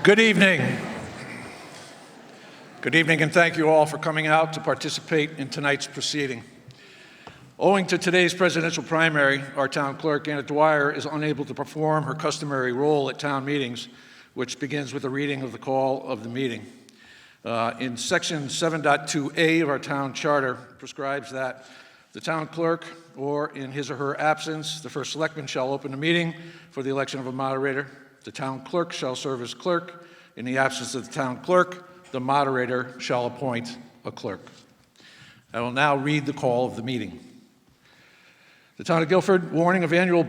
Good evening. Good evening, and thank you all for coming out to participate in tonight's proceeding. Owing to today's presidential primary, our town clerk, Anna Dwyer, is unable to perform her customary role at town meetings, which begins with a reading of the call of the meeting. In section 7.2a of our town charter prescribes that the town clerk, or in his or her absence, the first selectman shall open the meeting for the election of a moderator. The town clerk shall serve as clerk. In the absence of the town clerk, the moderator shall appoint a clerk. I will now read the call of the meeting. The Town of Guilford warning of annual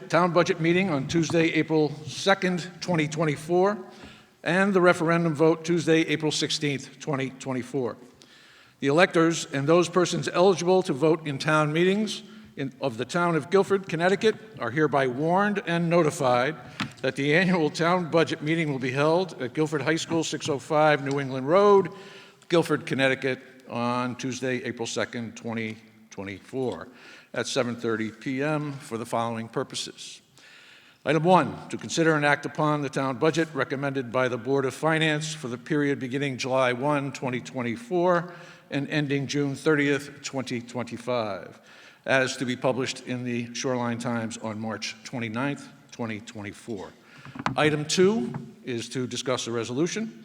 town budget meeting on Tuesday, April 2nd, 2024, and the referendum vote Tuesday, April 16th, 2024. The electors and those persons eligible to vote in town meetings of the Town of Guilford, Connecticut, are hereby warned and notified that the annual town budget meeting will be held at Guilford High School, 605 New England Road, Guilford, Connecticut, on Tuesday, April 2nd, 2024, at 7:30 p.m. for the following purposes. Item 1, to consider and act upon the town budget recommended by the Board of Finance for the period beginning July 1, 2024, and ending June 30th, 2025, as to be published in the Shoreline Times on March 29th, 2024. Item 2 is to discuss a resolution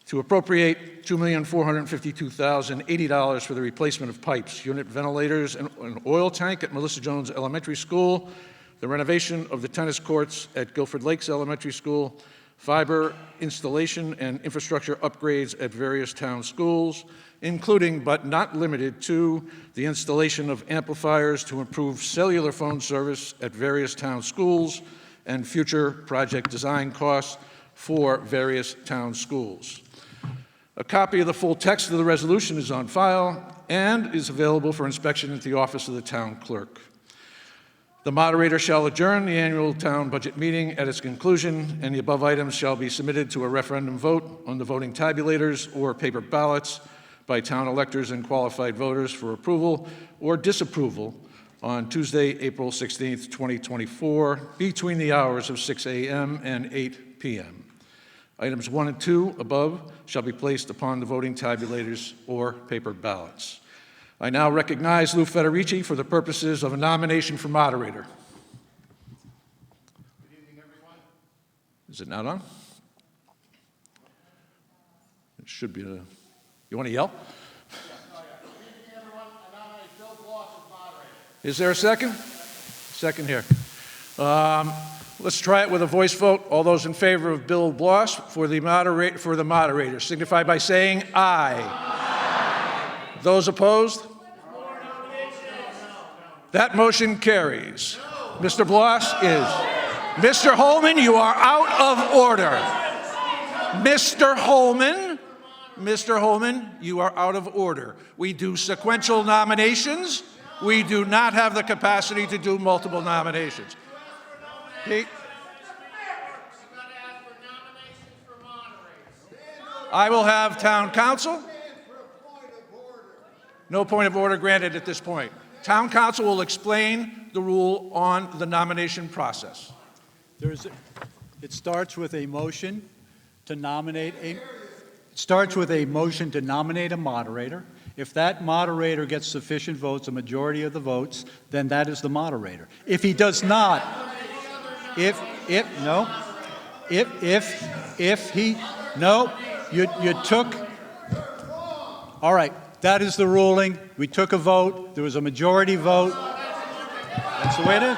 to appropriate $2,452,080 for the replacement of pipes, unit ventilators, and an oil tank at Melissa Jones Elementary School, the renovation of the tennis courts at Guilford Lakes Elementary School, fiber installation and infrastructure upgrades at various town schools, including but not limited to the installation of amplifiers to improve cellular phone service at various town schools, and future project design costs for various town schools. A copy of the full text of the resolution is on file and is available for inspection at the office of the town clerk. The moderator shall adjourn the annual town budget meeting at its conclusion, and the above items shall be submitted to a referendum vote on the voting tabulators or paper ballots by town electors and qualified voters for approval or disapproval on Tuesday, April 16th, 2024, between the hours of 6 a.m. and 8 p.m. Items 1 and 2 above shall be placed upon the voting tabulators or paper ballots. I now recognize Lou Federici for the purposes of a nomination for moderator. Good evening, everyone. Is it not on? It should be. You want to yell? Yes, no, yeah. Good evening, everyone. I nominate Bill Bloss as moderator. Is there a second? Second here. Let's try it with a voice vote. All those in favor of Bill Bloss for the moderator signify by saying aye. Aye. Those opposed? No. That motion carries. No. Mr. Bloss is. Mr. Holman, you are out of order. Mr. Holman, you are out of order. We do sequential nominations. We do not have the capacity to do multiple nominations. Pete? I will have town council. No point of order granted at this point. Town council will explain the rule on the nomination process. It starts with a motion to nominate a moderator. If that moderator gets sufficient votes, a majority of the votes, then that is the moderator. If he does not, you took, all right, that is the ruling. We took a vote. There was a majority vote. That's the way it is.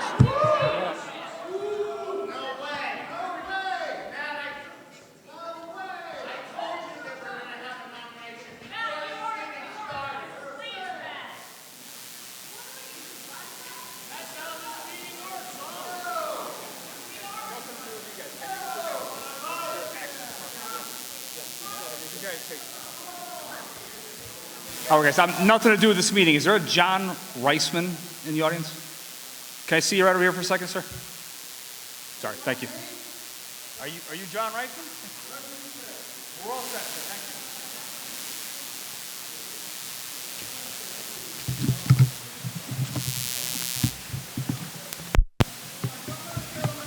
All right, guys, I'm nothing to do with this meeting. Is there a John Reisman in the audience? Can I see you right over here for a second, sir? Sorry, thank you. Are you John Reisman? We're all set, sir. Thank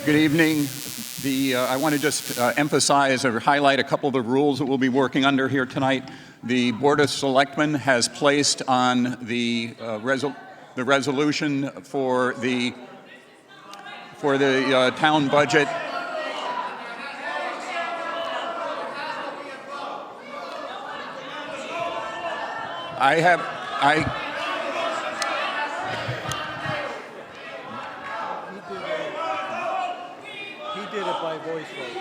you. Good evening, I want to just emphasize or highlight a couple of the rules that we'll be working under here tonight. The Board of Selectmen has placed on the resolution for the town budget. He did it by voice vote.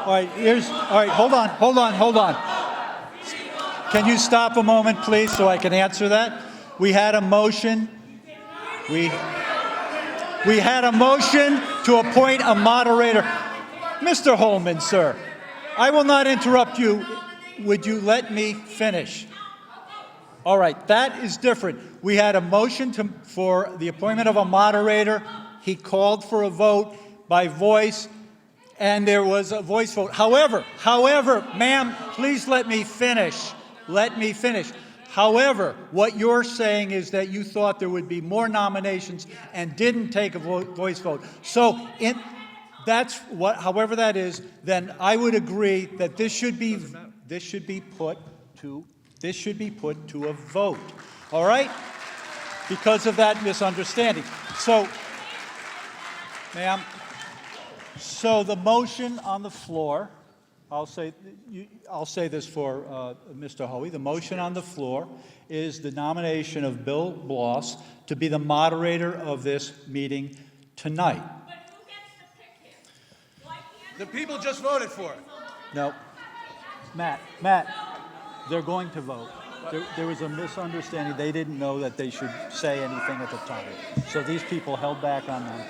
All right, hold on. Can you stop a moment, please, so I can answer that? We had a motion. We had a motion to appoint a moderator. Mr. Holman, sir, I will not interrupt you. Would you let me finish? All right, that is different. We had a motion for the appointment of a moderator. He called for a vote by voice, and there was a voice vote. However, ma'am, please let me finish. Let me finish. However, what you're saying is that you thought there would be more nominations and didn't take a voice vote. So that's what, however that is, then I would agree that this should be put to a vote. All right? Because of that misunderstanding. So, ma'am, so the motion on the floor, I'll say this for Mr. Hoey. The motion on the floor is the nomination of Bill Bloss to be the moderator of this meeting tonight. But who gets to pick him? Why can't The people just voted for it. No. Matt, they're going to vote. There was a misunderstanding. They didn't know that they should say anything at the time. So these people held back on them.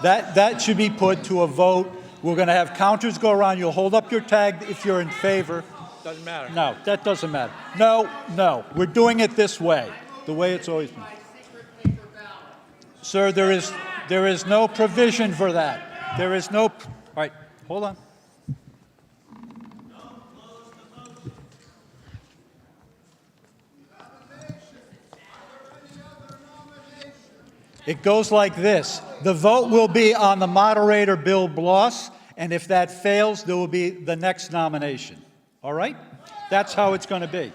That should be put to a vote. We're going to have counters go around. You'll hold up your tag if you're in favor. Doesn't matter. No, that doesn't matter. No. We're doing it this way, the way it's always been. Sir, there is no provision for that. There is no. All right, hold on. It goes like this. The vote will be on the moderator, Bill Bloss, and if that fails, there will be the next nomination. All right? That's how it's going to be.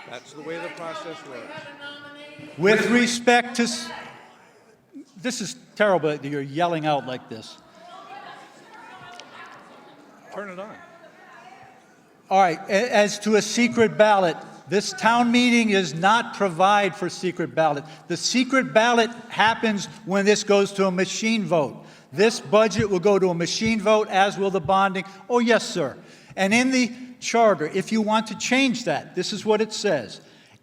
That's the way the process works. With respect to... This is terrible that you're yelling out like this. Turn it on. All right, as to a secret ballot, this town meeting does not provide for secret ballot. The secret ballot happens when this goes to a machine vote. This budget will go to a machine vote, as will the bonding. Oh, yes, sir. And in the charter, if you want to change that, this is what it says.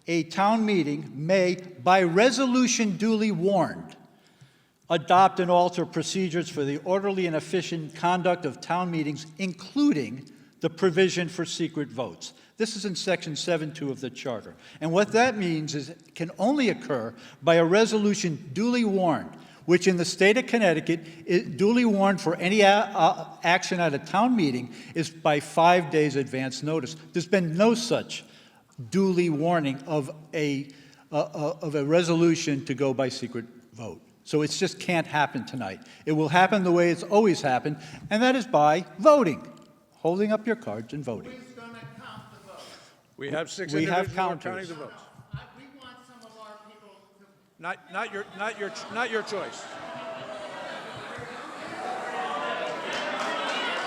A town meeting may, by resolution duly warned, adopt and alter procedures for the orderly and efficient conduct of town meetings, including the provision for secret votes. This is in section 7.2 of the charter. And what that means is it can only occur by a resolution duly warned, which in the state of Connecticut, duly warned for any action at a town meeting is by 5 days advance notice. There's been no such duly warning of a resolution to go by secret vote. So it just can't happen tonight. It will happen the way it's always happened, and that is by voting. Holding up your cards and voting. Who's going to count the votes? We have six We have individuals who are counters. counting the votes. We want some of our people to... Not your choice.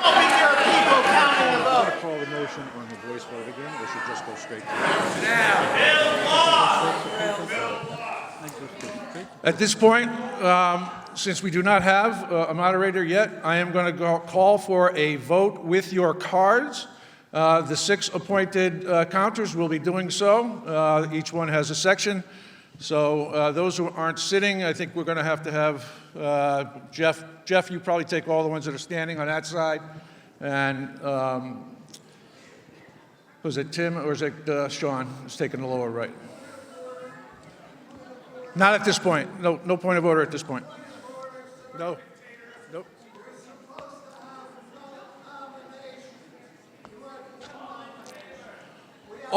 Oh, we hear people counting the votes. Call the motion on the voice vote again, or should just go straight to At this point, since we do not have a moderator yet, I am going to call for a vote with your cards. The 6 appointed counters will be doing so. Each one has a section. So those who aren't sitting, I think we're going to have Jeff. Jeff, you probably take all the ones that are standing on that side. And was it Tim or is it Sean who's taking the lower right? Not at this point. No point of order at this point. No. Nope.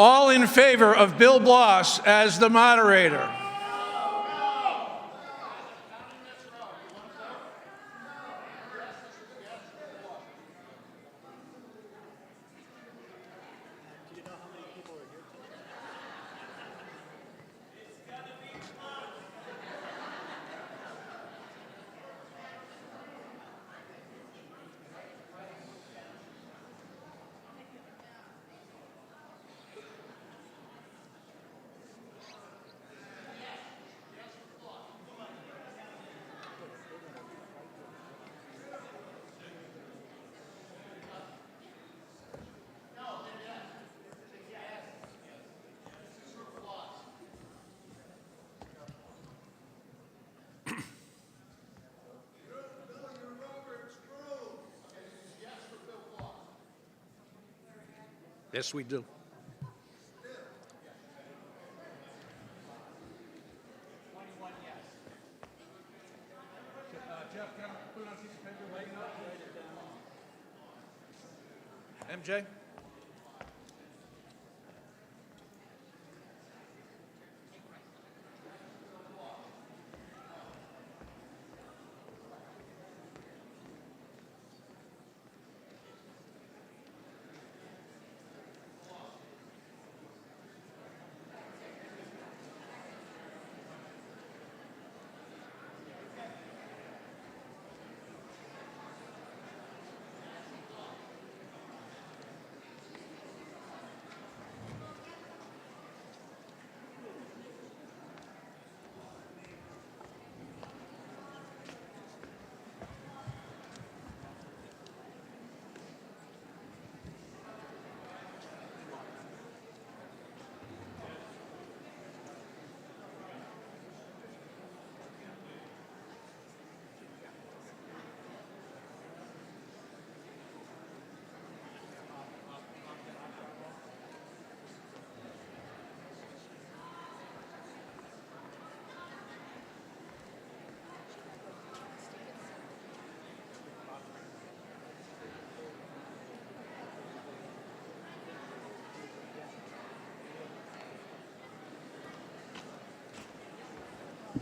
All in favor of Bill Bloss as the moderator? Yes, we do. MJ?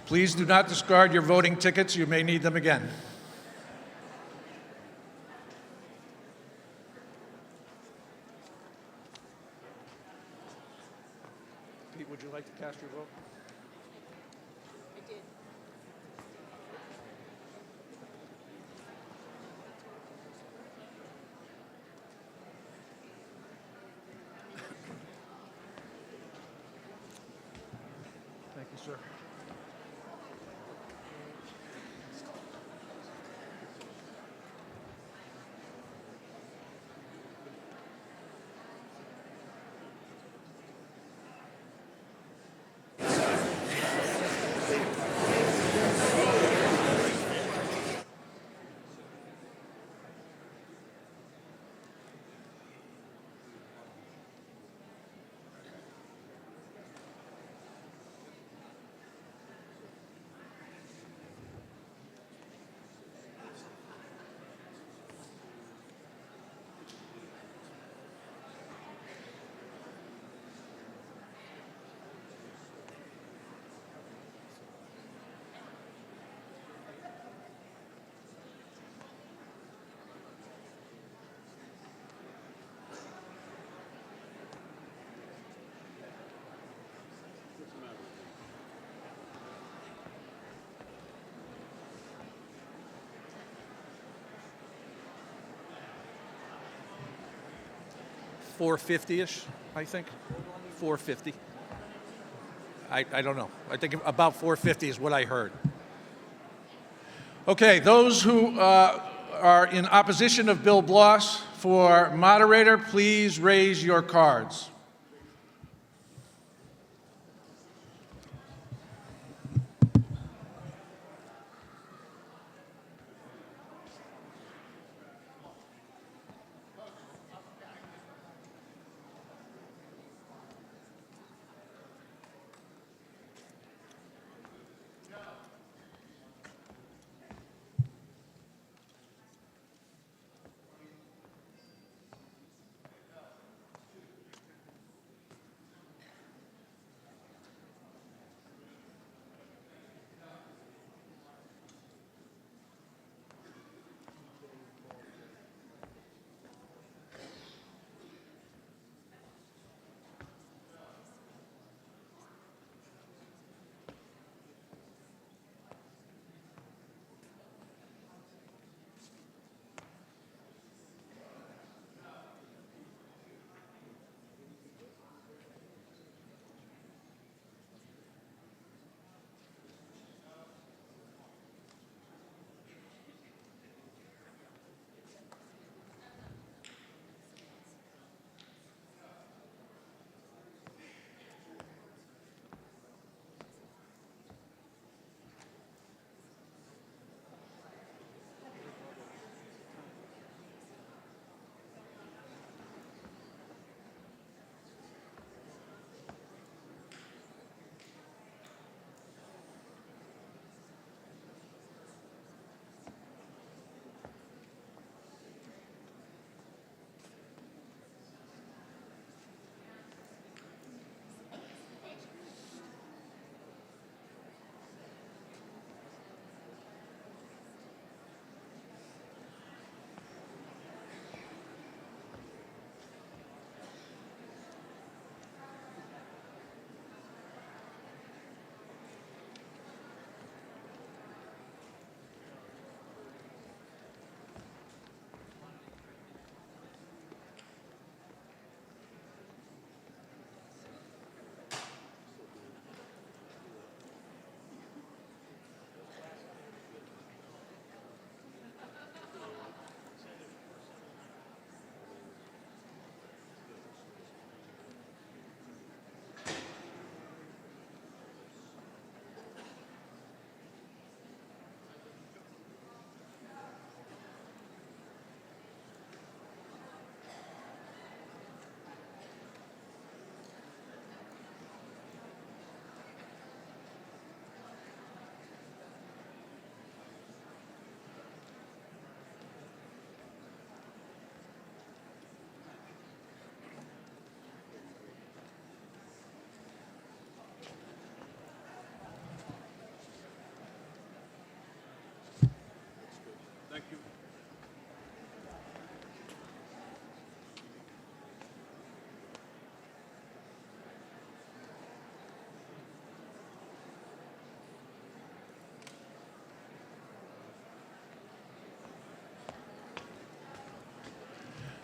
Please do not discard your voting tickets. You may need them again. Pete, would you like to cast your vote? I did. Thank you, sir. $450-ish, I think. 450. I don't know. I think about 450 is what I heard. Okay, those who are in opposition of Bill Bloss for moderator, please raise your cards.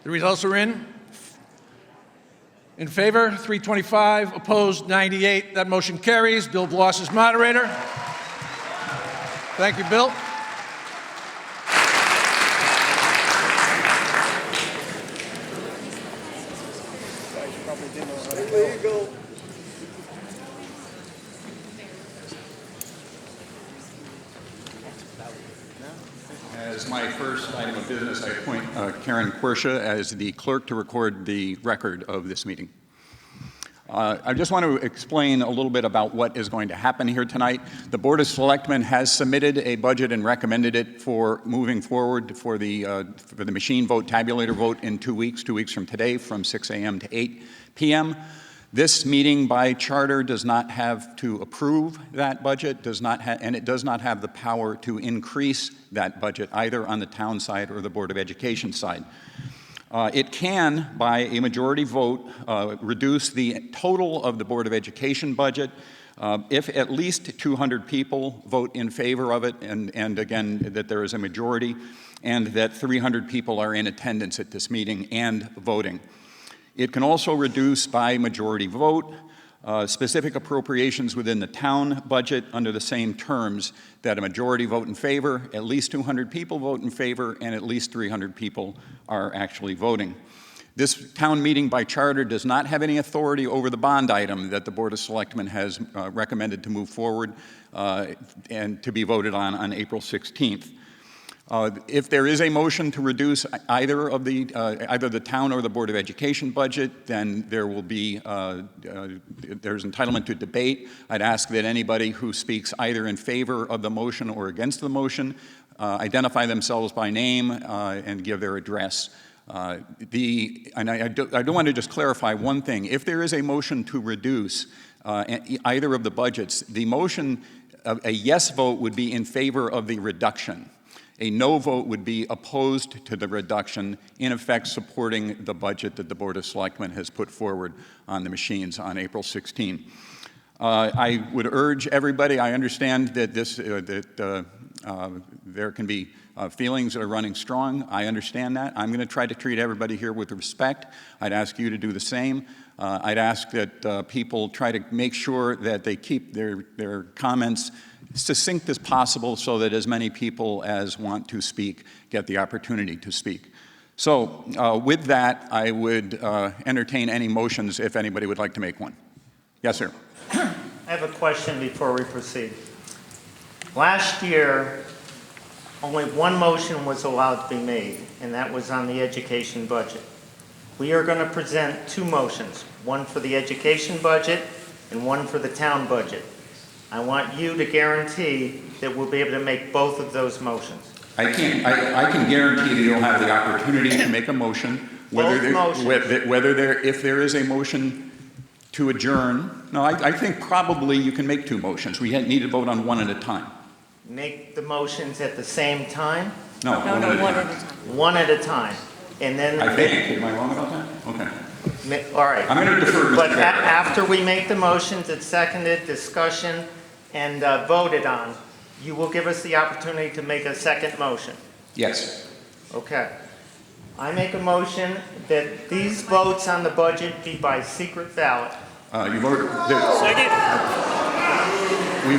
The results are in. In favor, 325, opposed 98. That motion carries. Bill Bloss is moderator. Thank you, Bill. As my first item of business, I appoint Karen Quersha as the clerk to record the record of this meeting. I just want to explain a little bit about what is going to happen here tonight. The Board of Selectmen has submitted a budget and recommended it for moving forward for the machine vote, tabulator vote in 2 weeks from today, from 6 a.m. to 8 p.m. This meeting by charter does not have to approve that budget, and it does not have the power to increase that budget either on the town side or the Board of Education side. It can, by a majority vote, reduce the total of the Board of Education budget if at least 200 people vote in favor of it, and again, that there is a majority, and that 300 people are in attendance at this meeting and voting. It can also reduce by majority vote specific appropriations within the town budget under the same terms, that a majority vote in favor, at least 200 people vote in favor, and at least 300 people are actually voting. This town meeting by charter does not have any authority over the bond item that the Board of Selectmen has recommended to move forward and to be voted on April 16th. If there is a motion to reduce either the town or the Board of Education budget, then there will be there's entitlement to debate. I'd ask that anybody who speaks either in favor of the motion or against the motion identify themselves by name and give their address. I do want to just clarify one thing. If there is a motion to reduce either of the budgets, the motion, a yes vote would be in favor of the reduction. A no vote would be opposed to the reduction, in effect supporting the budget that the Board of Selectmen has put forward on the machines on April 16. I would urge everybody, I understand that there can be feelings that are running strong. I understand that. I'm going to try to treat everybody here with respect. I'd ask you to do the same. I'd ask that people try to make sure that they keep their comments succinct as possible so that as many people as want to speak get the opportunity to speak. So with that, I would entertain any motions if anybody would like to make one. Yes, sir. I have a question before we proceed. Last year, only one motion was allowed to be made, and that was on the education budget. We are going to present two motions, one for the education budget and one for the town budget. I want you to guarantee that we'll be able to make both of those motions. I can guarantee that you'll have the opportunity to make a motion, if there is a motion to adjourn. No, I think probably you can make two motions. We need to vote on one at a time. Make the motions at the same time? No, one at a time. One at a time. And then I think. Am I wrong about that? Okay. All right. I'm going to defer to Mr. But Barrett. after we make the motions, it's seconded, discussion, and voted on, you will give us the opportunity to make a second motion. Yes. Okay. I make a motion that these votes on the budget be by secret ballot. We've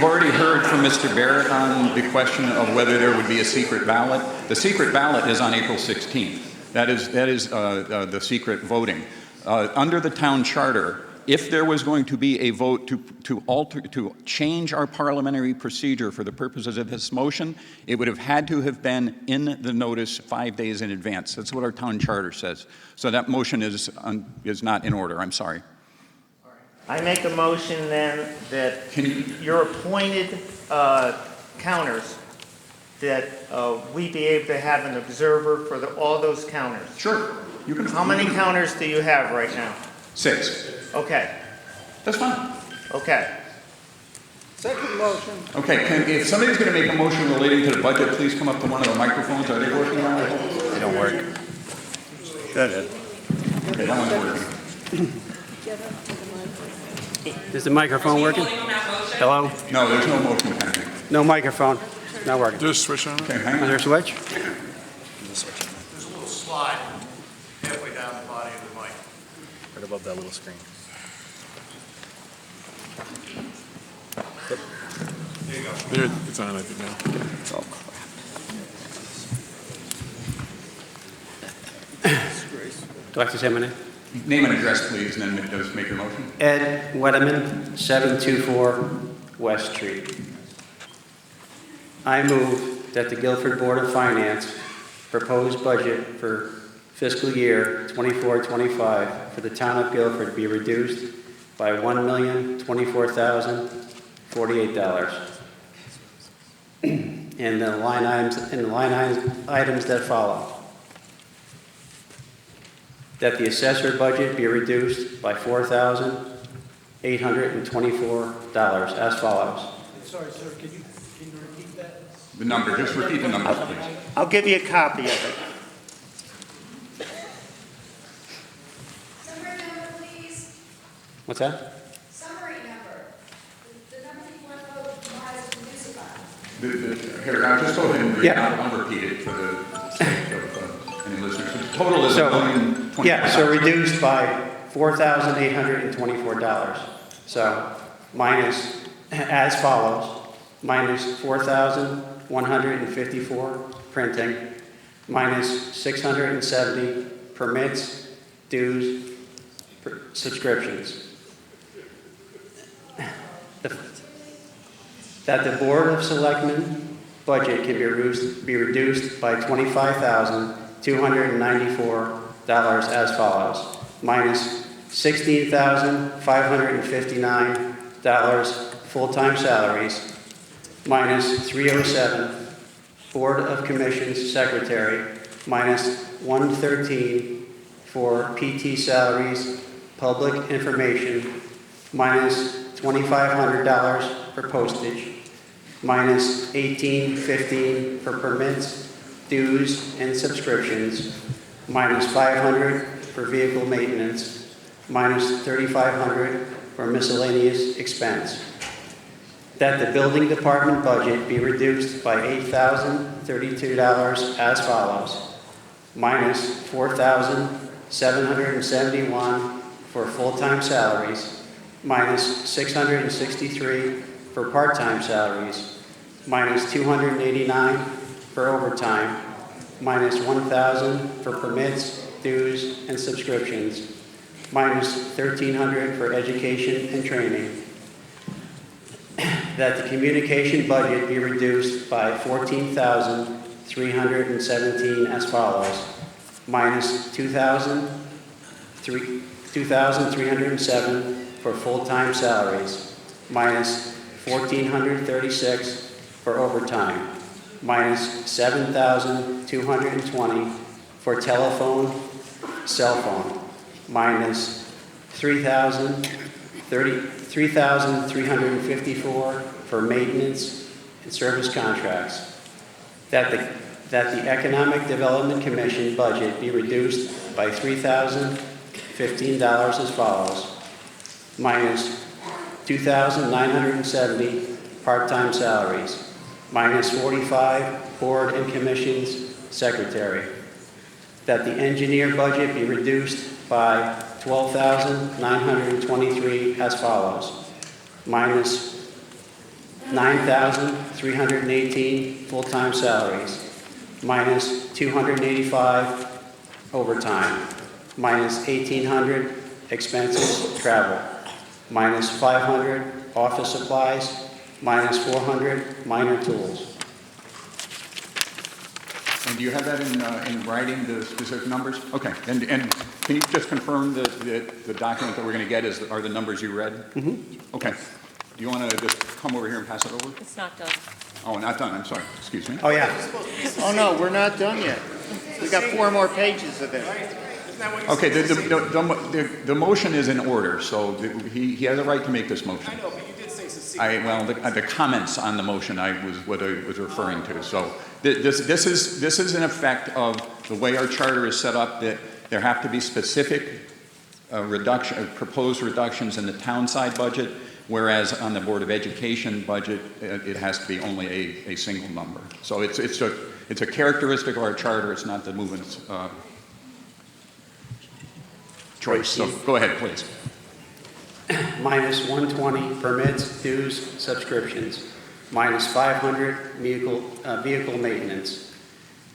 already heard from Mr. Barrett on the question of whether there would be a secret ballot. The secret ballot is on April 16th. That is the secret voting. Under the town charter, if there was going to be a vote to change our parliamentary procedure for the purposes of this motion, it would have had to have been in the notice 5 days in advance. That's what our town charter says. So that motion is not in order. I'm sorry. I make a motion then that your appointed counters, that we be able to have an observer for all those counters. Sure. How many counters do you have right now? 6. Okay. That's fine. Okay. Second motion. Okay, if somebody's going to make a motion relating to the budget, please come up to one of the microphones. Are they working now? They don't work. Okay, that one's working. Is the microphone working? Hello? No, there's no motion pending. No microphone. Not working. Just switch on. Okay, hang Is on. there a switch? There's a little slide halfway that little screen. There, it's on, I think, now. Do I have to say my name? Name and address, please, and then just make your motion. Ed Wedeman, 724 West Street. I move that the Guilford Board of Finance proposed budget for fiscal year 24-25 for the town of Guilford be reduced by $1,024,048. And the line items that follow. That the assessor budget be reduced by $4,824 as follows. Sorry, sir, can you repeat that? The number, just repeat the numbers, please. I'll give you a copy of it. Summary number, please. What's that? Summary number. The number that you want to vote has to reduce it by. Here, I'll just go ahead and read it. Yeah. I'll repeat it for the sake of any listeners. The total is $1,024,000. Yeah, so reduced by $4,824. So minus, as follows, minus $4,154 printing, minus $670 permits, dues, subscriptions. That the Board of Selectmen budget can be reduced by $25,294 as follows. Minus $16,559 full-time salaries. Minus $307 Board of Commissions Secretary. Minus $113 for PT salaries, public information. Minus $2,500 for postage. Minus $1,815 for permits, dues, and subscriptions. Minus $500 for vehicle maintenance. Minus $3,500 for miscellaneous expense. That the building department budget be reduced by $8,032 as follows. Minus $4,771 for full-time salaries. Minus $663 for part-time salaries. Minus $289 for overtime. Minus $1,000 for permits, dues, and subscriptions. Minus $1,300 for education and training. That the communication budget be reduced by $14,317 as follows. Minus $2,307 for full-time salaries. Minus $1,436 for overtime. Minus $7,220 for telephone, cell phone. Minus $3,354 for maintenance and service contracts. That the Economic Development Commission budget be reduced by $3,015 as follows. Minus $2,970 part-time salaries. Minus 45 Board and Commissions Secretary. That the engineer budget be reduced by $12,923 as follows. Minus $9,318 full-time salaries. Minus $285 overtime. Minus $1,800 expenses, travel. Minus $500 office supplies. Minus $400 minor tools. And do you have that in writing, the specific numbers? Okay. And can you just confirm that the document that we're going to get are the numbers you read? Mm-hmm. Okay. Do you want to just come over here and pass it over? It's not done. Oh, not done. I'm sorry. Excuse me. Oh, yeah. Oh, no, we're not done yet. We got 4 more pages of it. Okay. The motion is in order, so he has a right to make this motion. I know, but you did say succinct. Well, the comments on the motion was what I was referring to. So this is an effect of the way our charter is set up, that there have to be specific proposed reductions in the town side budget, whereas on the Board of Education budget, it has to be only a single number. So it's a characteristic of our charter. It's not the movement's choice, so go ahead, please. Minus 120 permits, dues, subscriptions. Minus 500 vehicle maintenance.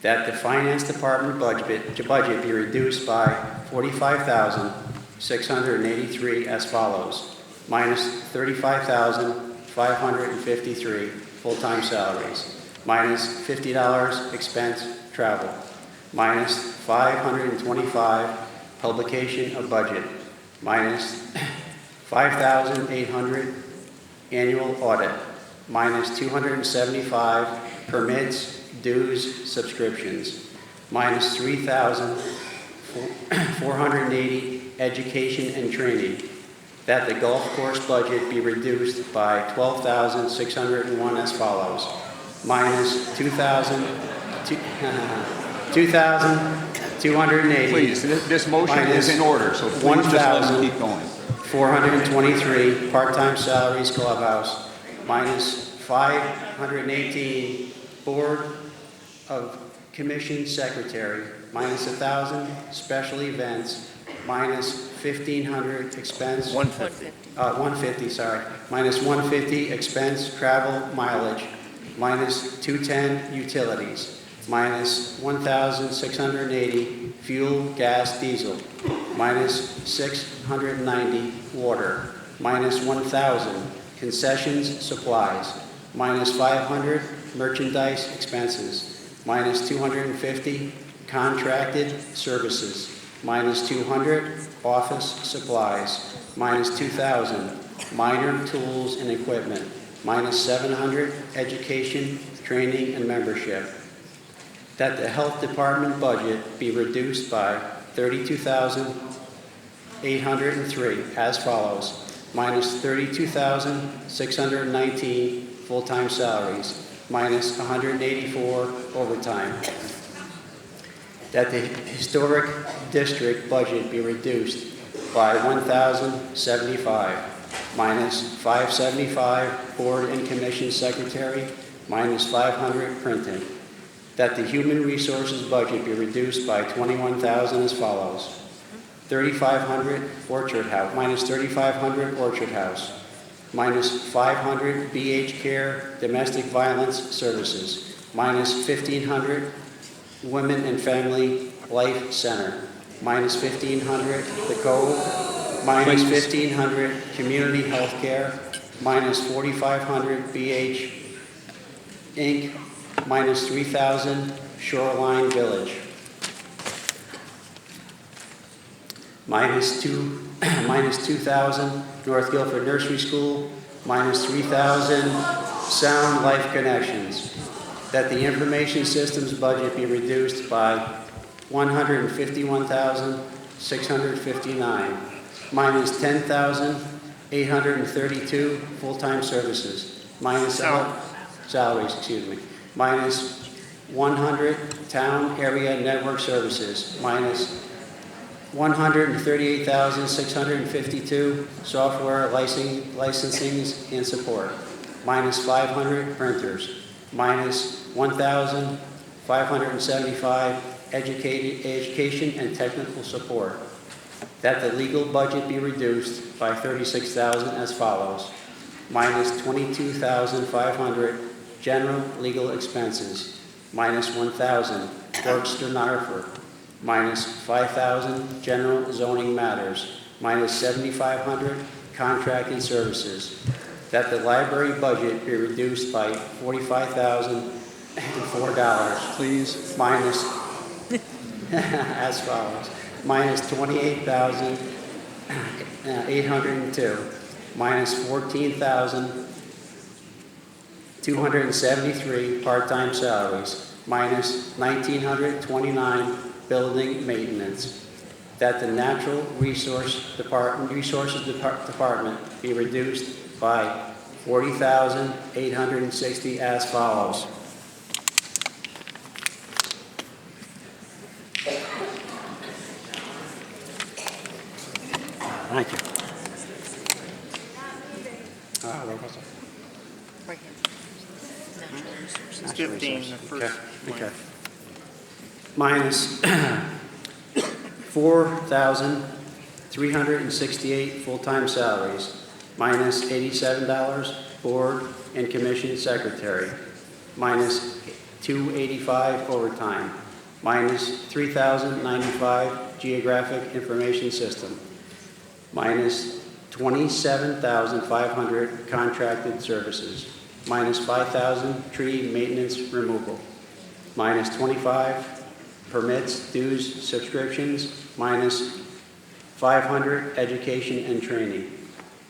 That the finance department budget be reduced by $45,683 as follows. Minus $35,553 full-time salaries. Minus $50 expense travel. Minus $525 publication of budget. Minus $5,800 annual audit. Minus $275 permits, dues, subscriptions. Minus $3,480 education and training. That the golf course budget be reduced by $12,601 as follows. Minus $2,280. Please, this motion is in order, so please just let us keep going. 423 part-time salaries clubhouse. Minus 518 board of commission secretary. Minus 1,000 special events. Minus 1,500 expense. 150, sorry. Minus 150 expense travel mileage. Minus 210 utilities. Minus 1,680 fuel, gas, diesel. Minus 690 water. Minus 1,000 concessions, supplies. Minus 500 merchandise expenses. Minus 250 contracted services. Minus 200 office supplies. Minus 2,000 minor tools and equipment. Minus 700 education, training, and membership. That the health department budget be reduced by $32,803 as follows. Minus $32,619 full-time salaries. Minus 184 overtime. That the historic district budget be reduced by $1,075. Minus 575 board and commission secretary. Minus 500 printing. That the human resources budget be reduced by $21,000 as follows. 3,500 Orchard House, minus 3,500 Orchard House. Minus 500 BH Care Domestic Violence Services. Minus 1,500 Women and Family Life Center. Minus 1,500 The Cove. Minus 1,500 Community Health Care. Minus 4,500 BH Inc. Minus 3,000 Shoreline Village. Minus 2,000 North Guilford Nursery School. Minus 3,000 Sound Life Connections. That the information systems budget be reduced by $151,659. Minus 10,832 full-time services. Minus salaries, excuse me. Minus 100 town area network services. Minus 138,652 software licensings and support. Minus 500 printers. Minus 1,575 education and technical support. That the legal budget be reduced by $36,000 as follows. Minus 22,500 general legal expenses. Minus 1,000 court stenographer. Minus 5,000 general zoning matters. Minus 7,500 contracted services. That the library budget be reduced by $45,004. Please. Minus, as follows. Minus 28,802. Minus 14,273 part-time salaries. Minus 1,929 building maintenance. That the natural resources department be reduced by $40,860 as follows. Thank you. Where was I? It's 15, the first Okay. Minus 4,000 368 full-time salaries, minus $87 board and commission secretary, minus $285 overtime, minus $3,095 geographic information system, minus $27,500 contracted services, minus $5,000 tree maintenance removal, minus $25 permits, dues, subscriptions, minus $500 education and training.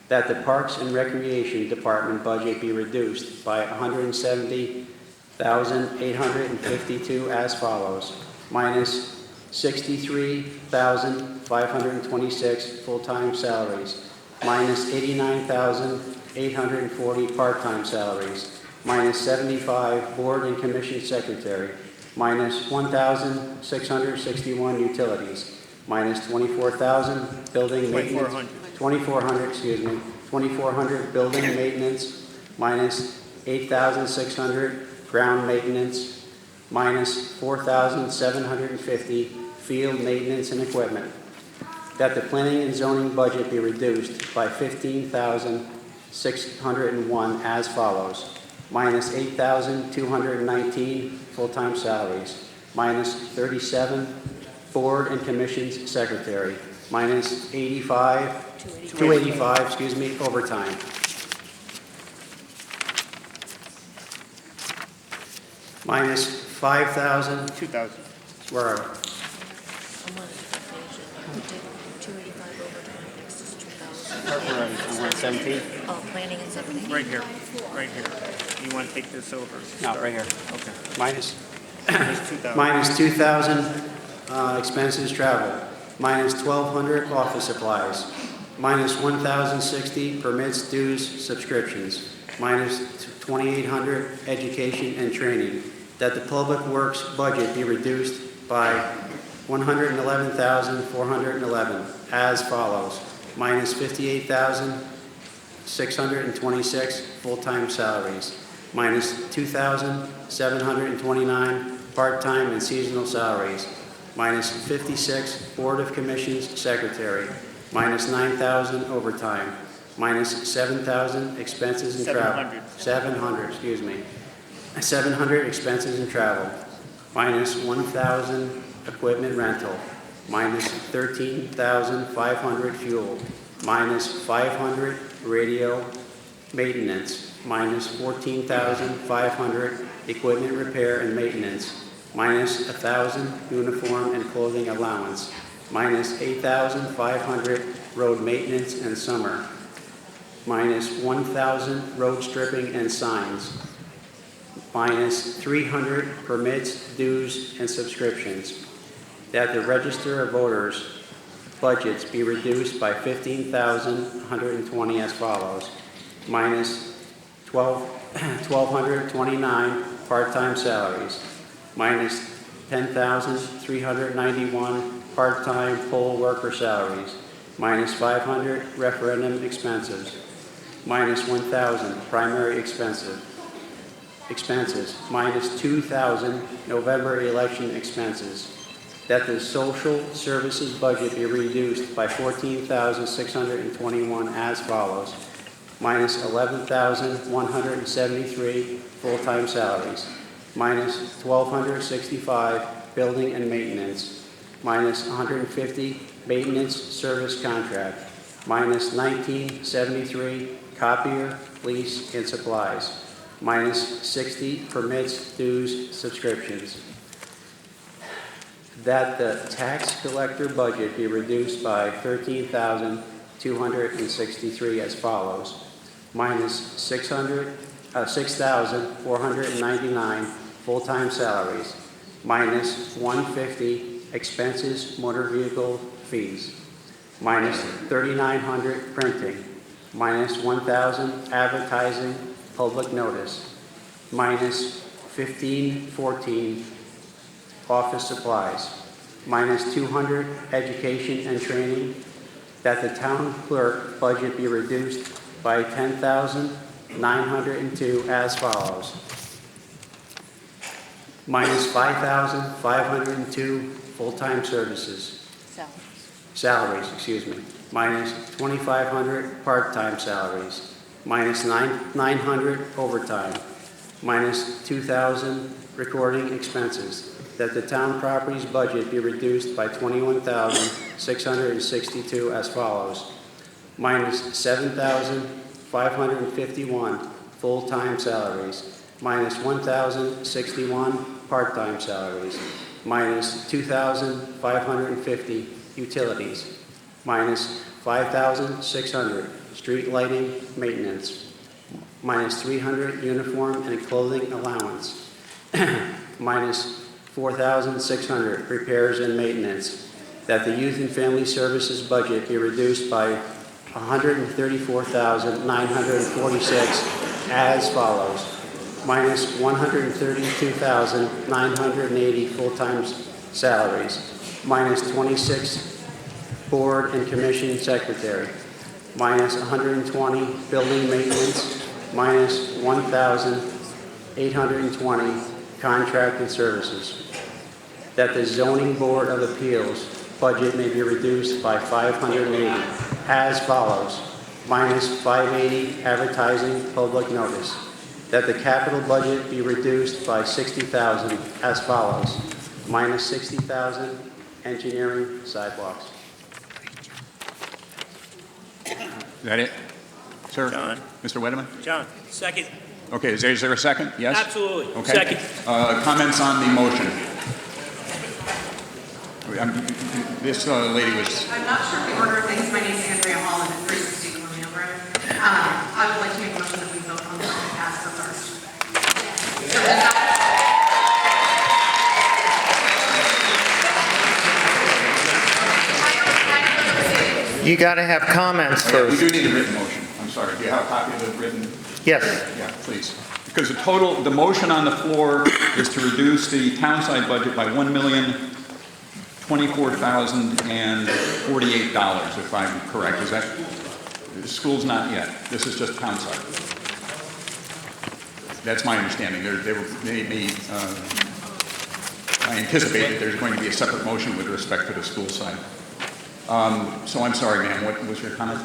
That the Parks and Recreation Department budget be reduced by $170,852 as follows, minus $63,526 full-time salaries, minus $89,840 part-time salaries, minus 75 board and commission secretary, minus 1,661 utilities, minus 24,000 building maintenance, 2,400 building maintenance, minus 8,600 ground maintenance, minus 4,750 field maintenance and equipment. That the planning and zoning budget be reduced by 15,601 as follows, minus 8,219 full-time salaries, minus 37 board and commissions secretary, minus 285, overtime. Minus 5,000, 2,000. where are we? I'm on page 285 overtime, next is 2,000. We're on 17? Oh, planning and zoning. Right here. You want to take this over? No, right here. Okay. Minus, There's 2,000. minus 2,000 expenses travel, minus 1,200 office supplies, minus 1,060 permits, dues, subscriptions, minus 2,800 education and training. That the public works budget be reduced by 111,411 as follows, minus 58,626 full-time salaries, minus 2,729 part-time and seasonal salaries, minus 56 Board of Commissions secretary, minus 9,000 overtime, minus 7,000 expenses and travel. 700, 700 expenses and travel, minus 1,000 equipment rental, minus 13,500 fuel, minus 500 radio maintenance, minus 14,500 equipment repair and maintenance, minus 1,000 uniform and clothing allowance, minus 8,500 road maintenance and summer, minus 1,000 road stripping and signs, minus 300 permits, dues, and subscriptions. That the Register of Voters budgets be reduced by 15,120 as follows, minus 1,229 part-time salaries, minus 10,391 part-time poll worker salaries, minus 500 referendum expenses, minus 1,000 primary expenses, minus 2,000 November election expenses. That the social services budget be reduced by 14,621 as follows, minus 11,173 full-time salaries, minus 1,265 building and maintenance, minus 150 maintenance service contract, minus 1973 copier, lease, and supplies, minus 60 permits, dues, subscriptions. That the tax collector budget be reduced by 13,263 as follows, minus 6,499 full-time salaries, minus 150 expenses, motor vehicle fees, minus 3,900 printing, minus 1,000 advertising public notice, minus 1,514 office supplies, minus 200 education and training. That the town clerk budget be reduced by 10,902 as follows, minus 5,502 full-time services, minus 2,500 part-time salaries, minus 900 overtime, minus 2,000 recording expenses, that the town properties budget be reduced by 21,662 as follows: minus 7,551 full-time salaries, minus 1,061 part-time salaries, minus 2,550 utilities, minus 5,600 street lighting maintenance, minus 300 uniform and clothing allowance, minus 4,600 repairs and maintenance, that the Youth and Family Services budget be reduced by 134,946 as follows: minus 132,980 full-time salaries, minus 26 board and commission secretary, minus 120 building maintenance, minus 1,820 contracted services, that the Zoning Board of Appeals budget may be reduced by 580 as follows: minus 580 advertising public notice, that the capital budget be reduced by 60,000 as follows: minus 60,000 engineering sidewalks. Is that it, sir? John. Mr. Wedeman? John, second. Okay, is there a second? Yes? Absolutely. Okay. Second. Comments on the motion? This lady was, I'm not sure of the order of things. My name is Andrea Holland at 360 Colonial Road. I would like to make a motion that we vote on the budget as proposed. You got to have comments we first. do need a written motion. I'm sorry. Do you have a copy of the written? Yes. Yeah, please. Because the motion on the floor is to reduce the town side budget by $1,024,048, if I'm correct. Is that, the school's not yet. This is just town side. That's my understanding. I anticipate that there's going to be a separate motion with respect to the school side. So I'm sorry, ma'am, what was your comment?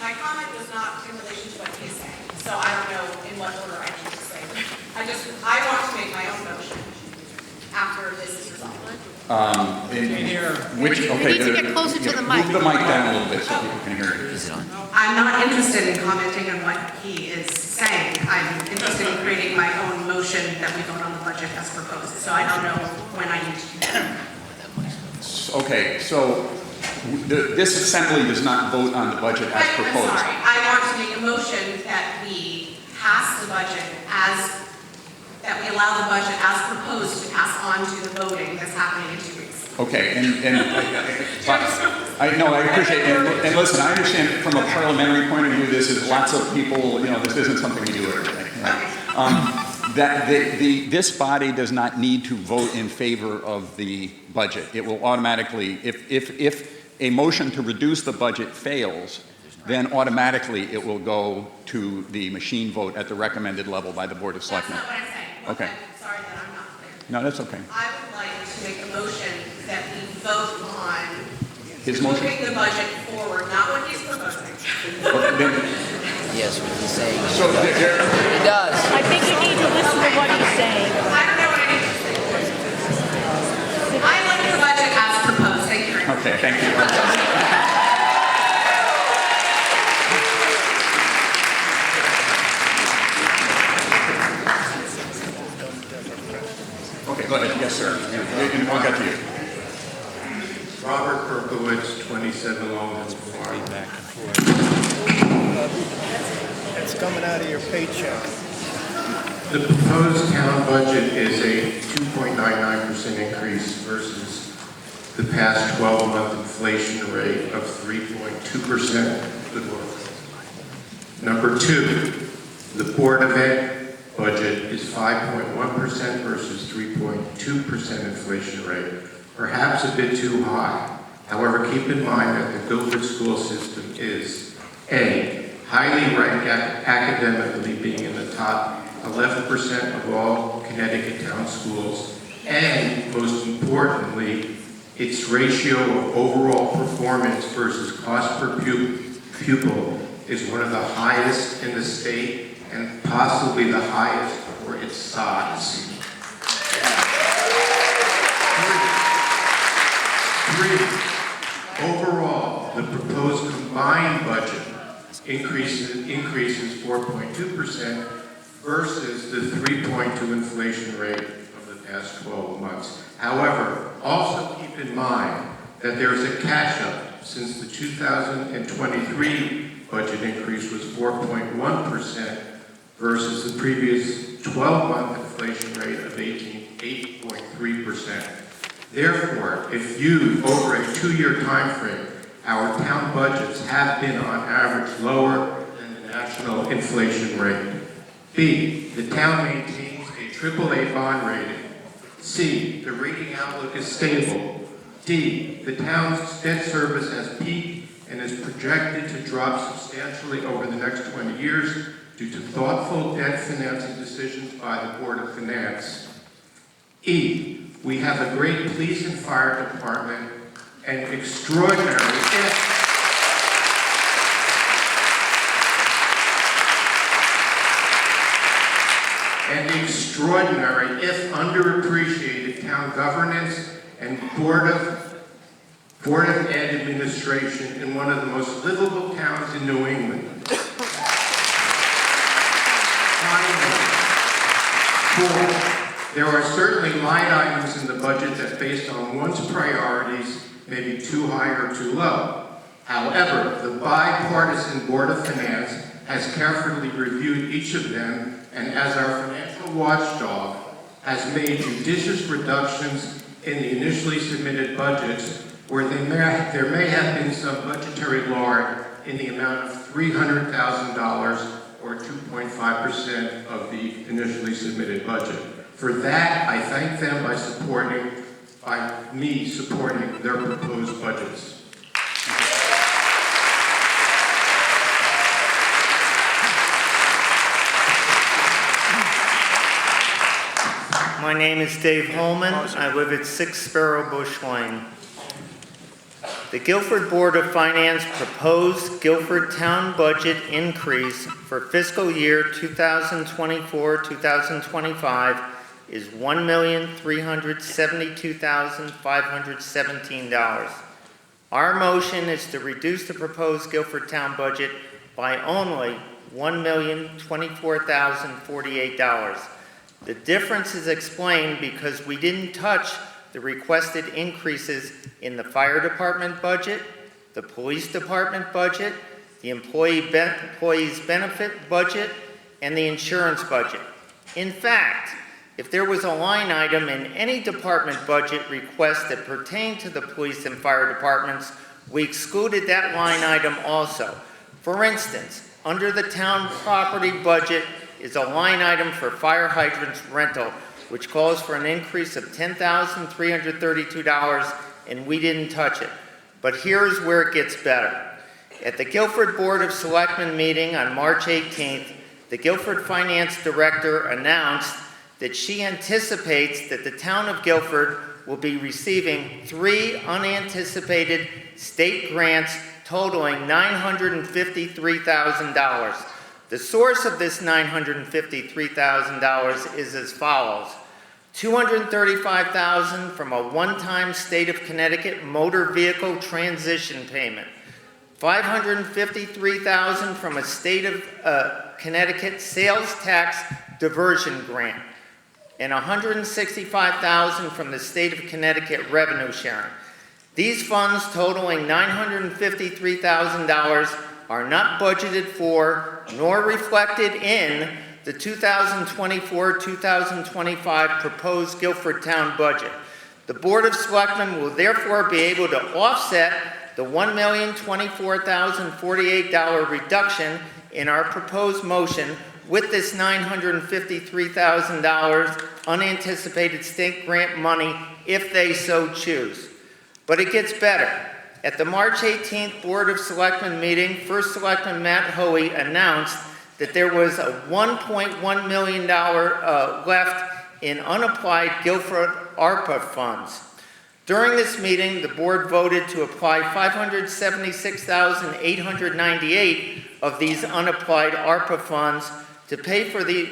My comment was not in relation to what he's saying, so I don't know in what order I need to say. I want to make my own motion after this is resolved. Which, okay. You need to get closer to the mic. Move the mic down a little bit so people can hear you. I'm not interested in commenting on what he is saying. I'm interested in creating my own motion that we vote on the budget as proposed. So I don't know when I need to do that. Okay, so this assembly does not vote on the budget as proposed. I'm sorry. I want to make a motion that we pass the budget that we allow the budget as proposed to pass on to the voting that's happening in 2 weeks. Okay, I appreciate it. And listen, I understand from a parliamentary point of view, this is lots of people, this isn't something we do every day. Right? This body does not need to vote in favor of the budget. It will automatically, if a motion to reduce the budget fails, then automatically it will go to the machine vote at the recommended level by the Board of Selectmen. That's not what I'm saying. Okay. I'm sorry that I'm not clear. No, that's okay. I would like to make a motion that we vote on His motion? moving the budget forward, not what he's proposing. Yes, what he's saying. So He does. I think you need to listen to what he's saying. I don't know what I need to say. I like the budget as proposed. Thank you very much. Okay, thank you. Okay, go ahead. Yes, sir. We'll get to you. Robert Berkowitz, 27 Longwood Farm. It's coming out of your paycheck. The proposed town budget is a 2.99% increase versus the past 12-month inflation rate of 3.2%. Good work. Number two, the Board of Ed budget is 5.1% versus 3.2% inflation rate. Perhaps a bit too high. However, keep in mind that the Guilford school system is A, highly ranked academically, being in the top 11% of all Connecticut town schools, and most importantly, its ratio of overall performance versus cost per pupil is one of the highest in the state and possibly the highest for its size. 3, overall, the proposed combined budget increases 4.2% versus the 3.2 inflation rate of the past 12 months. However, also keep in mind that there is a catch-up since the 2023 budget increase was 4.1% versus the previous 12-month inflation rate of 8.3%. Therefore, if viewed over a 2-year time frame, our town budgets have been on average lower than the national inflation rate. B, the town maintains a AAA bond rating. C, the rating outlook is stable. D, the town's debt service has peaked and is projected to drop substantially over the next 20 years due to thoughtful debt financing decisions by the Board of Finance. E, we have a great police and fire department and extraordinary, if underappreciated, town governance and Board of Ed administration in one of the most livable towns in New England. Finally, 4, there are certainly line items in the budget that, based on one's priorities, may be too high or too low. However, the bipartisan Board of Finance has carefully reviewed each of them, and as our financial watchdog, has made judicious reductions in the initially submitted budgets where there may have been some budgetary lard in the amount of $300,000 or 2.5% of the initially submitted budget. For that, I thank them by me supporting their proposed budgets. My name is Dave Holman. I live at 6 Sparrow Bush Lane. The Guilford Board of Finance proposed Guilford Town budget increase for fiscal year 2024-2025 is $1,372,517. Our motion is to reduce the proposed Guilford Town budget by only $1,024,048. The difference is explained because we didn't touch the requested increases in the fire department budget, the police department budget, the employees benefit budget, and the insurance budget. In fact, if there was a line item in any department budget request that pertained to the police and fire departments, we excluded that line item also. For instance, under the town property budget is a line item for fire hydrants rental, which calls for an increase of $10,332, and we didn't touch it. But here's where it gets better. At the Guilford Board of Selectmen meeting on March 18th, the Guilford Finance Director announced that she anticipates that the town of Guilford will be receiving 3 unanticipated state grants totaling $953,000. The source of this $953,000 is as follows: $235,000 from a one-time state of Connecticut motor vehicle transition payment, $553,000 from a state of Connecticut sales tax diversion grant, and $165,000 from the state of Connecticut revenue sharing. These funds totaling $953,000 are not budgeted for nor reflected in the 2024-2025 proposed Guilford Town budget. The Board of Selectmen will therefore be able to offset the $1,024,048 reduction in our proposed motion with this $953,000 unanticipated state grant money if they so choose. But it gets better. At the March 18th Board of Selectmen meeting, First Selectman Matt Hoey announced that there was a $1.1 million left in unapplied Guilford ARPA funds. During this meeting, the board voted to apply $576,898 of these unapplied ARPA funds to pay for the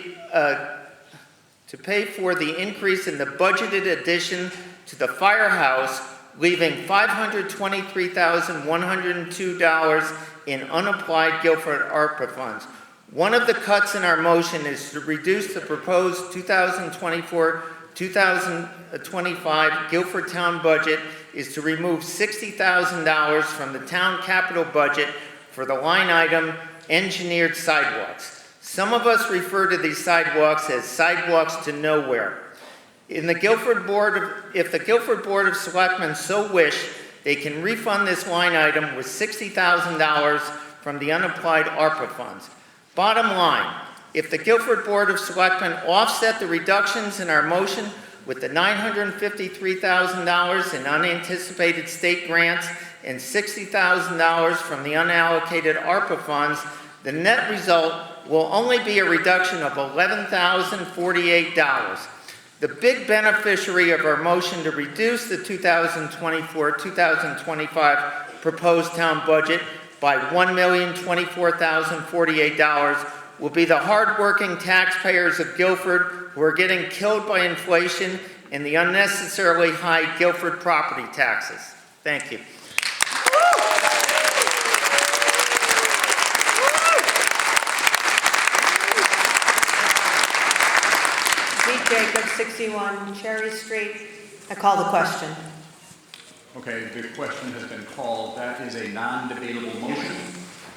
increase in the budgeted addition to the firehouse, leaving $523,102 in unapplied Guilford ARPA funds. One of the cuts in our motion is to reduce the proposed 2024-2025 Guilford Town budget is to remove $60,000 from the town capital budget for the line item engineered sidewalks. Some of us refer to these sidewalks as sidewalks to nowhere. If the Guilford Board of Selectmen so wish, they can refund this line item with $60,000 from the unapplied ARPA funds. Bottom line, if the Guilford Board of Selectmen offset the reductions in our motion with the $953,000 in unanticipated state grants and $60,000 from the unallocated ARPA funds, the net result will only be a reduction of $11,048. The big beneficiary of our motion to reduce the 2024-2025 proposed town budget by $1,024,048 will be the hardworking taxpayers of Guilford who are getting killed by inflation and the unnecessarily high Guilford property taxes. Thank you. Pete Jacobs, 61 Cherry Street. I call the question. Okay, the question has been called. That is a non-debatable motion.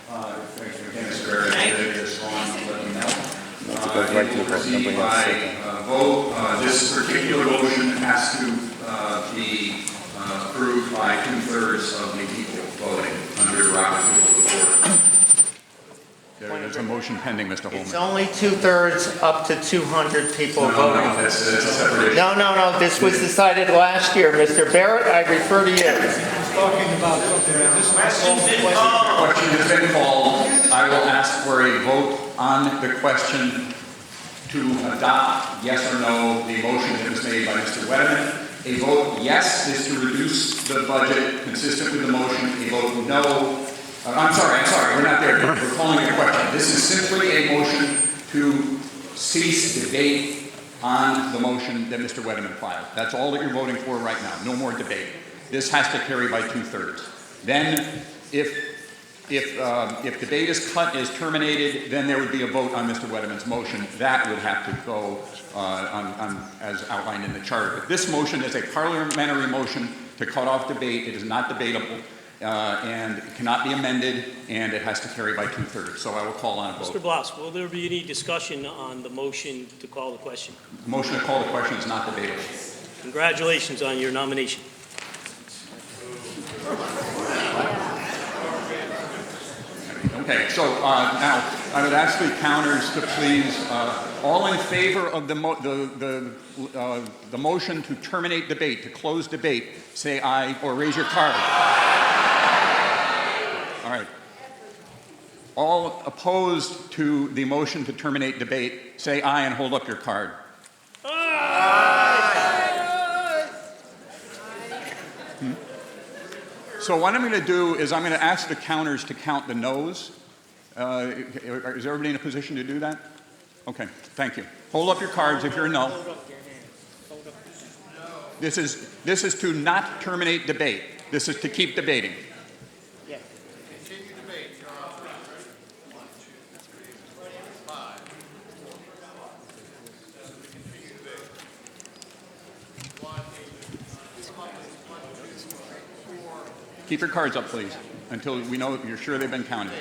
Mr. Barrett did this wrong, let me know. It will proceed by vote. This particular motion has to be approved by 2/3 of the people voting under Robert's Rules of Order. There's a motion pending, Mr. Holman. It's only 2/3 up to 200 people voting. No, that's a separate issue. No. This was decided last year. Mr. Barrett, I refer to you. Talking about something. The question has been called. I will ask for a vote on the question to adopt, yes or no, the motion that was made by Mr. Wetterman. A vote yes is to reduce the budget consistent with the motion. A vote no. I'm sorry, we're not there. We're calling a question. This is simply a motion to cease debate on the motion that Mr. Wetterman filed. That's all that you're voting for right now. No more debate. This has to carry by 2/3. Then, if debate is terminated, then there would be a vote on Mr. Wetterman's motion. That would have to go as outlined in the charter. But this motion is a parliamentary motion to cut off debate. It is not debatable. And it cannot be amended, and it has to carry by 2/3. So I will call on a vote. Mr. Bloss, will there be any discussion on the motion to call the question? The motion to call the question is not debatable. Congratulations on your nomination. Okay, so now I would ask the counters to please, all in favor of the motion to terminate debate, to close debate, say aye or raise your card. All right. All opposed to the motion to terminate debate, say aye and hold up your card. So what I'm going to do is I'm going to ask the counters to count the noes. Is everybody in a position to do that? Okay, thank you. Hold up your cards if you're a no. This is to not terminate debate. This is to keep debating. Continue debate, Your Honor. 1, 2, 3, 4, 5. Continue debate. 1, 2, 4. Keep your cards up, please, until we know you're sure they've been counted.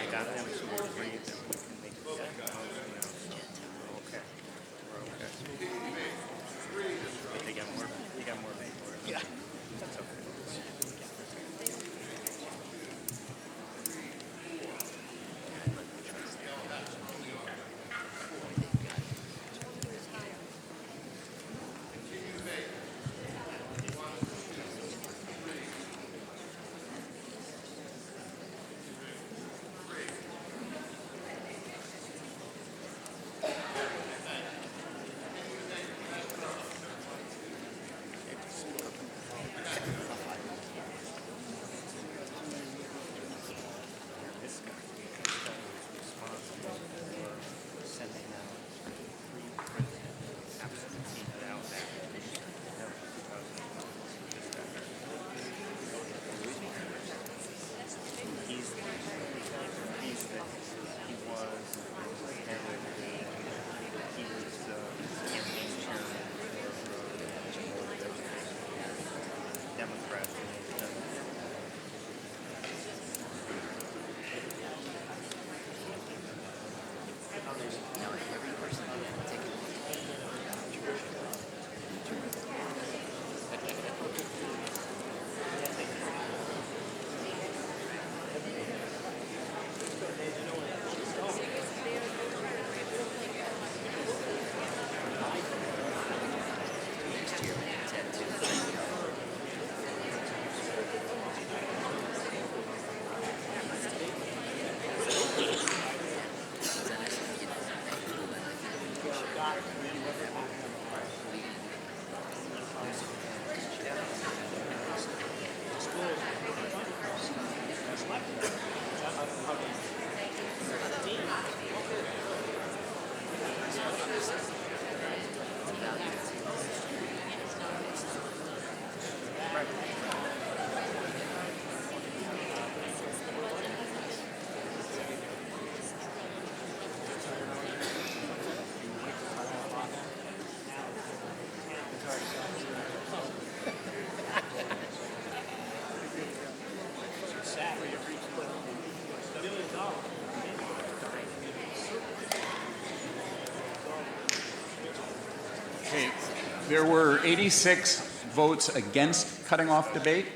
There were 86 votes against cutting off debate.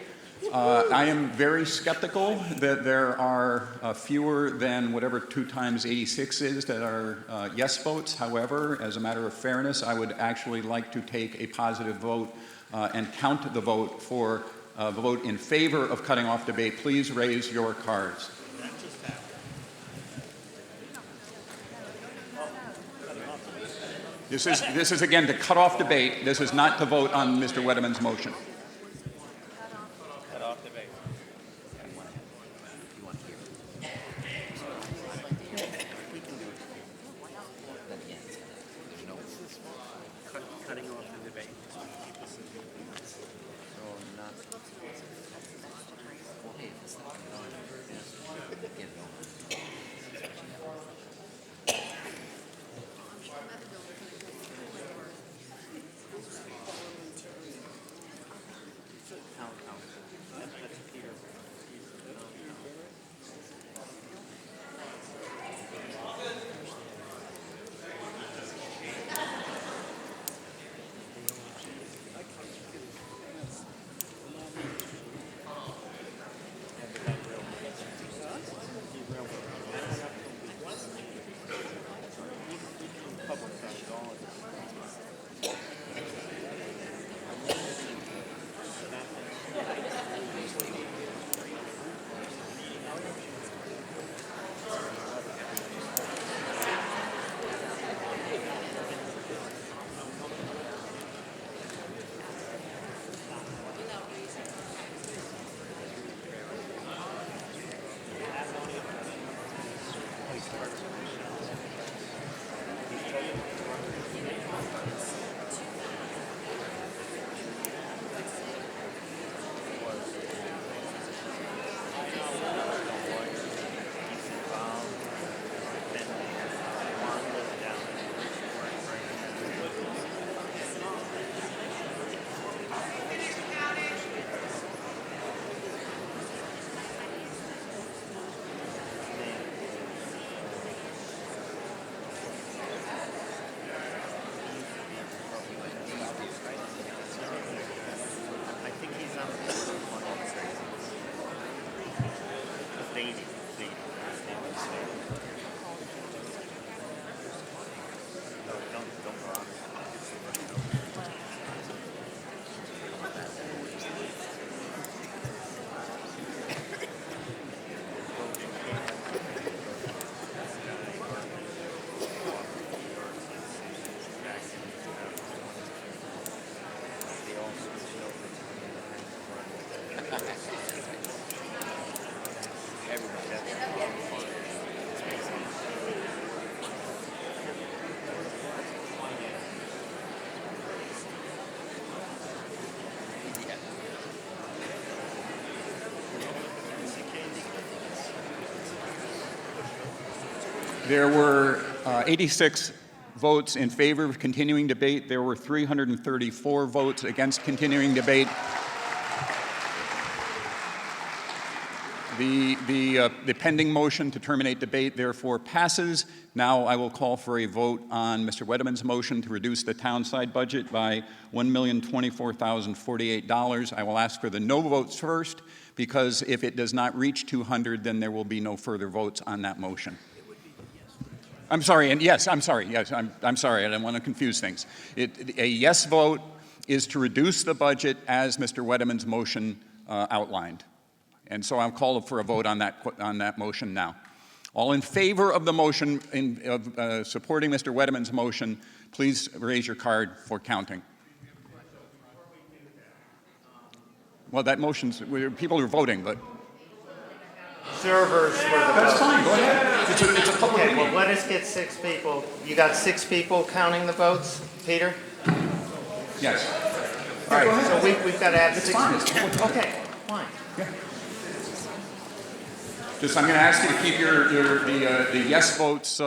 I am very skeptical that there are fewer than whatever 2 times 86 is that are yes votes. However, as a matter of fairness, I would actually like to take a positive vote and count the vote for the vote in favor of cutting off debate. Please raise your cards. This is again to cut off debate. This is not to vote on Mr. Wedderman's motion. Cutting off the debate. There were 86 votes in favor of continuing debate. There were 334 votes against continuing debate. The pending motion to terminate debate therefore passes. Now I will call for a vote on Mr. Wedderman's motion to reduce the townside budget by $1,024,048. I will ask for the no votes first, because if it does not reach 200, then there will be no further votes on that motion. I'm sorry, and yes, I'm sorry, I'm sorry, I didn't want to confuse things. A yes vote is to reduce the budget as Mr. Wedderman's motion outlined. And so I'll call for a vote on that motion now. All in favor of the motion, supporting Mr. Wedderman's motion, please raise your card for counting. Well, that motion's, people are voting, but... Observers for the vote. That's fine, go ahead. It's a public Okay, meeting. well, let us get 6 people. You got 6 people counting the votes, Peter? Yes. All right, so we've got to have 6 fine. people. Okay, fine. Just, I'm going to ask you to keep the yes votes,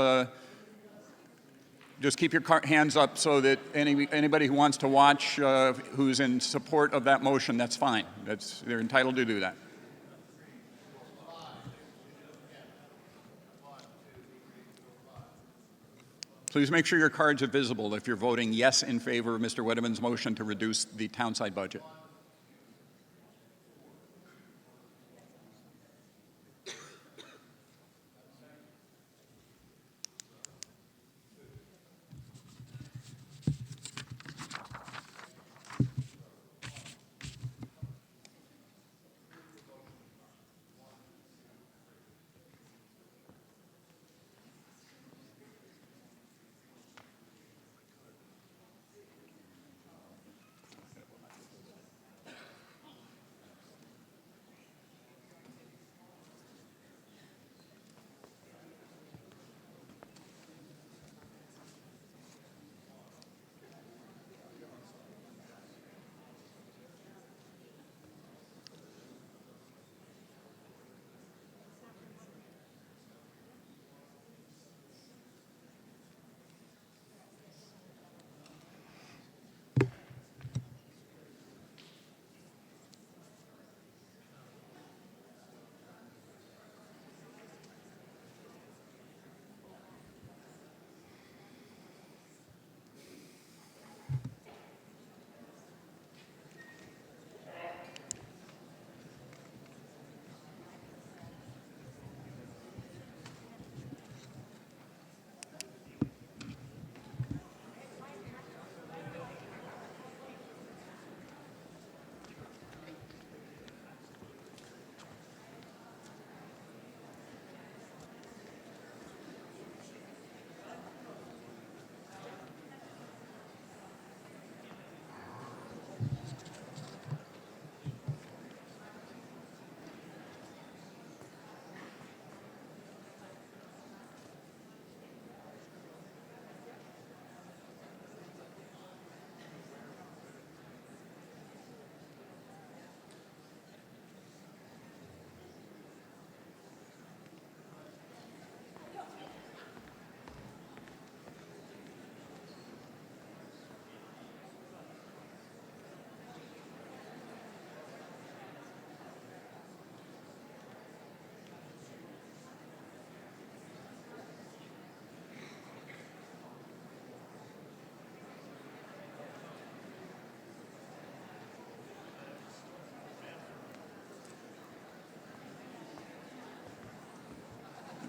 just keep your hands up so that anybody who wants to watch who's in support of that motion, that's fine. They're entitled to do that. Please make sure your cards are visible if you're voting yes in favor of Mr. Wedderman's motion to reduce the townside budget.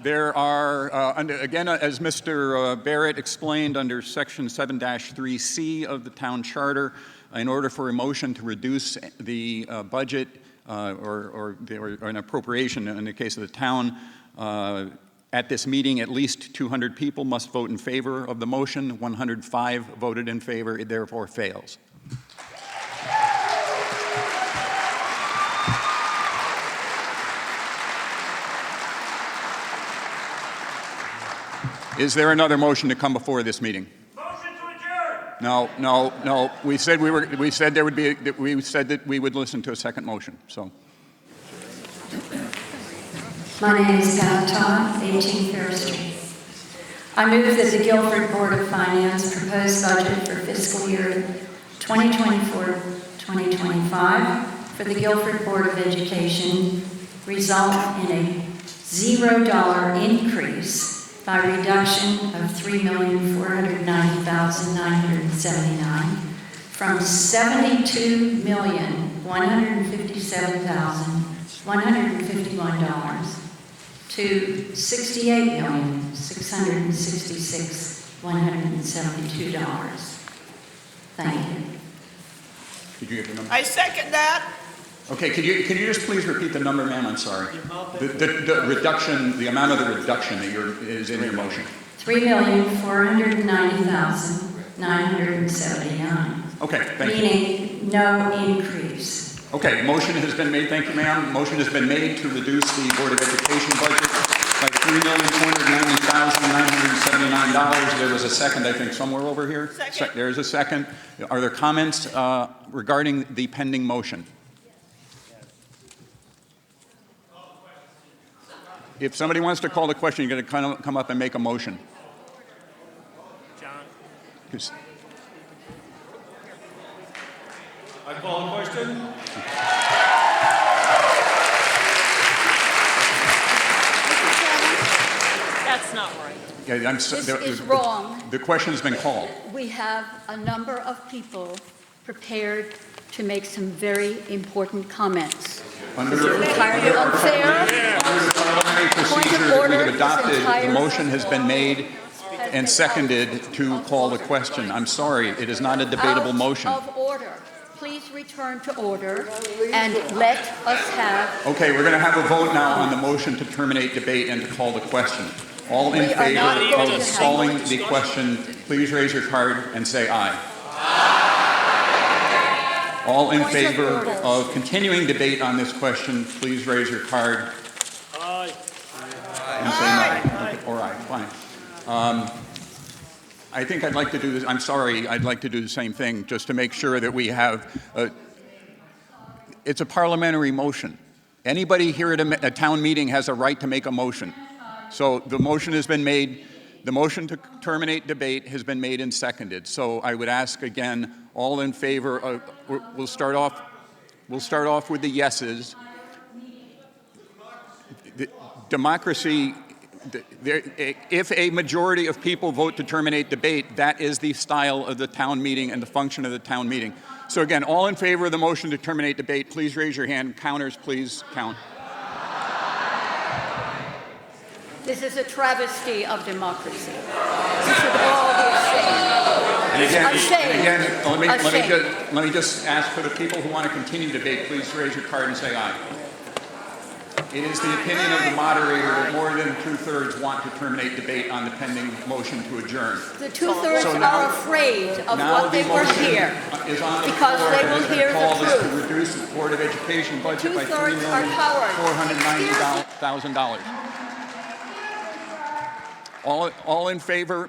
There are, again, as Mr. Barrett explained under Section 7-3C of the Town Charter, in order for a motion to reduce the budget or an appropriation in the case of the town, at this meeting, at least 200 people must vote in favor of the motion. 105 voted in favor. It therefore fails. Is there another motion to come before this meeting? Motion to adjourn. No. We said that we would listen to a second motion. So. My name is Pat Todd, 18 Fair Street. I move that the Guilford Board of Finance proposed budget for fiscal year 2024-2025 for the Guilford Board of Education result in a $0 increase by reduction of $3,490,979 from $72,157,151 to $68,666,172. Thank you. Could you give the number? I second that. Okay, could you just please repeat the number, ma'am? I'm sorry. The reduction, the amount of the reduction that is in your motion. $3,490,979. Okay, thank you. Meaning no increase. Okay, motion has been made. Thank you, ma'am. Motion has been made to reduce the Board of Education budget by $3,490,979. There was a second, I think, somewhere over here. Second. There's a second. Are there comments regarding the pending motion? If somebody wants to call the question, you're going to come up and make a motion. John. I call the question. That's That's not right. Yeah, This is wrong. The question's been called. We have a number of people prepared to make some very important comments. Under This is entirely unfair. Under the parliamentary Point of procedure that order we've is adopted, the entirely- motion has been made and seconded to call the question. I'm sorry, it is not a debatable motion. Out of order. Please return to order and let us have. Okay, we're going to have a vote now on the motion to terminate debate and to call the question. All in We are not favor going to of have- calling the question, please raise your card and say aye. All in Point of favor order. of continuing debate on this question, please raise your card Aye. and say no. Okay, all right, fine. I think I'd like to do this, I'm sorry, I'd like to do the same thing, just to make sure that we have, it's a parliamentary motion. Anybody here at a town meeting has a right to make a motion. So the motion has been made, the motion to terminate debate has been made and seconded. So I would ask again, all in favor of, we'll start off with the yeses. The democracy, if a majority of people vote to terminate debate, that is the style of the town meeting and the function of the town meeting. So again, all in favor of the motion to terminate debate, please raise your hand. Counters, please count. This is a travesty of democracy. We should all be ashamed. And again, Ashamed. let me just ask for the people who want to continue debate, please raise your card and say aye. It is the opinion of the moderator that more than 2/3 want to terminate debate on the pending motion to adjourn. The 2/3 So now- are afraid of Now what the they were motion here is on the because floor they and will has been hear called the is to truth. reduce the Board of Education budget by Two-thirds are cowards. $3,490,000. All in favor?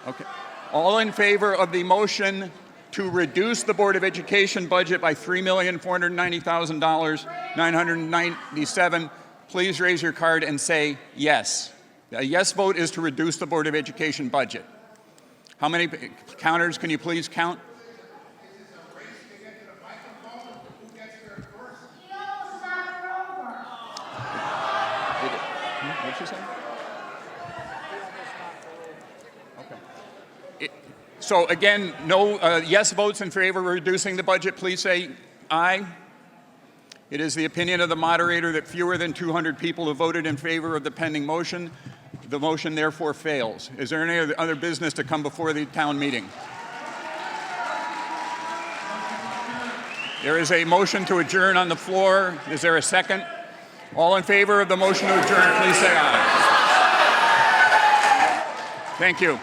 Okay. All in favor of the motion to reduce the Board of Education budget by $3,490,000, 997, please raise your card and say yes. A yes vote is to reduce the Board of Education budget. How many counters can you please count? What'd you say? Okay. So again, no yes votes in favor of reducing the budget, please say aye. It is the opinion of the moderator that fewer than 200 people have voted in favor of the pending motion. The motion therefore fails. Is there any other business to come before the town meeting? There is a motion to adjourn on the floor. Is there a second? All in favor of the motion to adjourn, please say aye. Thank you.